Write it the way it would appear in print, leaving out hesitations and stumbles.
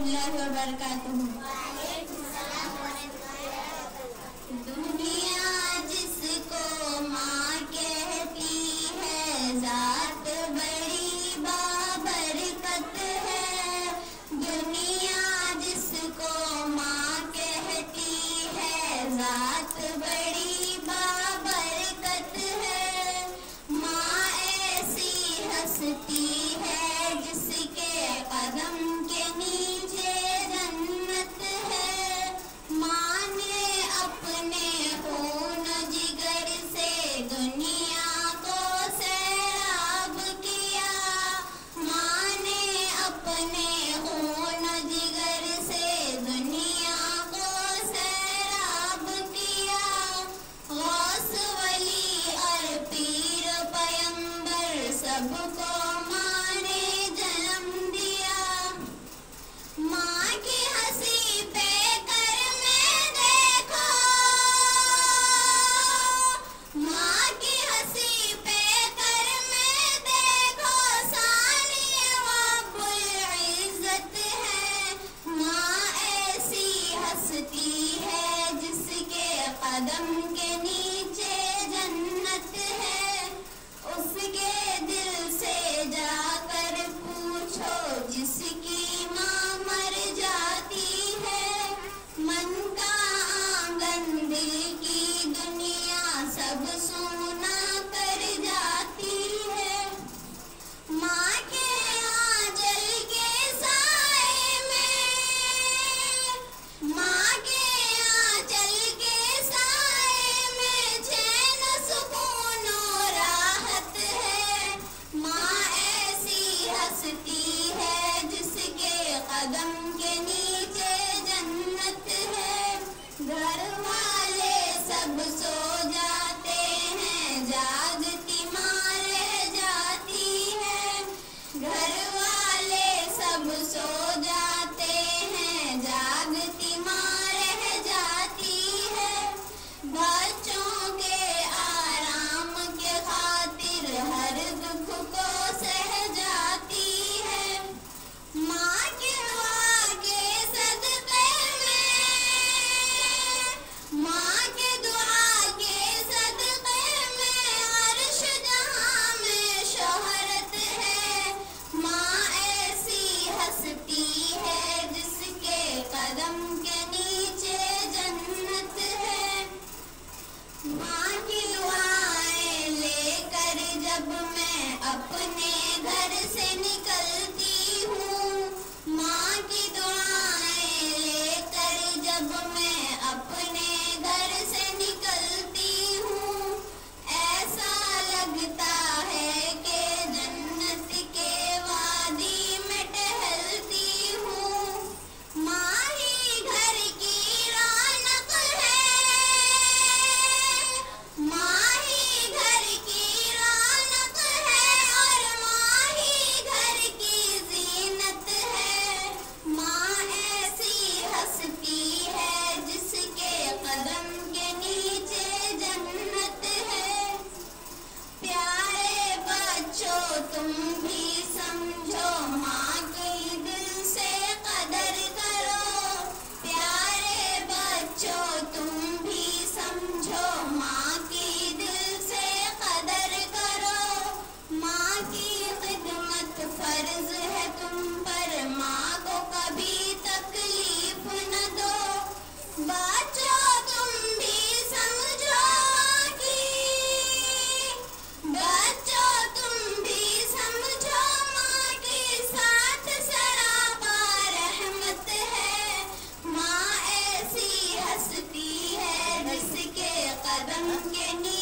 اللہ وبرکاتہ۔ دنیا جس کو ماں کہتی ہے، ذات بڑی بابرکت ہے۔ دنیا جس کو ماں کہتی ہے، ذات بڑی بابرکت ہے۔ ماں ایسی ہستی ہے جس کے قدم کے نیچے جنت ہے۔ ماں نے اپنے خون جگر سے دنیا کو سیراب کیا۔ ماں نے اپنے خون جگر سے دنیا کو سیراب کیا۔ غوث ولی اور پیر پیمبر سب کو ماں نے جنم دیا۔ ماں کی ہنسی پہ کر میں دیکھو، ماں کی ہنسی پہ کر میں دیکھو، ثانی رب العزت ہے۔ ماں ایسی ہستی ہے جس کے قدم کے نیچے جنت ہے۔ اس کے دل سے جا کر پوچھو جس کی ماں مر جاتی ہے۔ من کا آنگن دل کی دنیا سب سونا کر جاتی ہے۔ ماں کے آنچل کے سائے میں، ماں کے آنچل کے سائے میں چین سکون و راحت ہے۔ ماں ایسی ہستی ہے جس کے قدم کے نیچے جنت ہے۔ گھر والے سب سو جاتے ہیں، جاگتی ماں رہ جاتی ہے۔ گھر والے سب سو جاتے ہیں، جاگتی ماں رہ جاتی ہے۔ بچوں کے آرام کے خاطر ہر دکھ کو سہ جاتی ہے۔ ماں کی دعا کے صدقے میں، ماں کی دعا کے صدقے میں عرش جہاں میں شہرت ہے۔ ماں ایسی ہستی ہے جس کے قدم کے نیچے جنت ہے۔ ماں کی دعائیں لے کر جب میں اپنے گھر سے نکلتی ہوں، ماں کی دعائیں لے کر جب میں اپنے گھر سے نکلتی ہوں، ایسا لگتا ہے کہ جنت کے وادی میں ٹہلتی ہوں۔ ماں ہی گھر کی رونق ہے، ماں ہی گھر کی رونق ہے، اور ماں ہی گھر کی زینت ہے۔ ماں ایسی ہستی ہے جس کے قدم کے نیچے جنت ہے۔ پیارے بچوں تم بھی سمجھو، ماں کی دل سے قدر کرو۔ پیارے بچوں تم بھی سمجھو، ماں کی دل سے قدر کرو۔ ماں کی خدمت فرض ہے تم پر، ماں کو کبھی تکلیف نہ دو۔ بچوں تم بھی سمجھو ماں کی، بچوں تم بھی سمجھو ماں کی، ساتھ سراپا رحمت ہے۔ ماں ایسی ہستی ہے جس کے قدم کے نیچے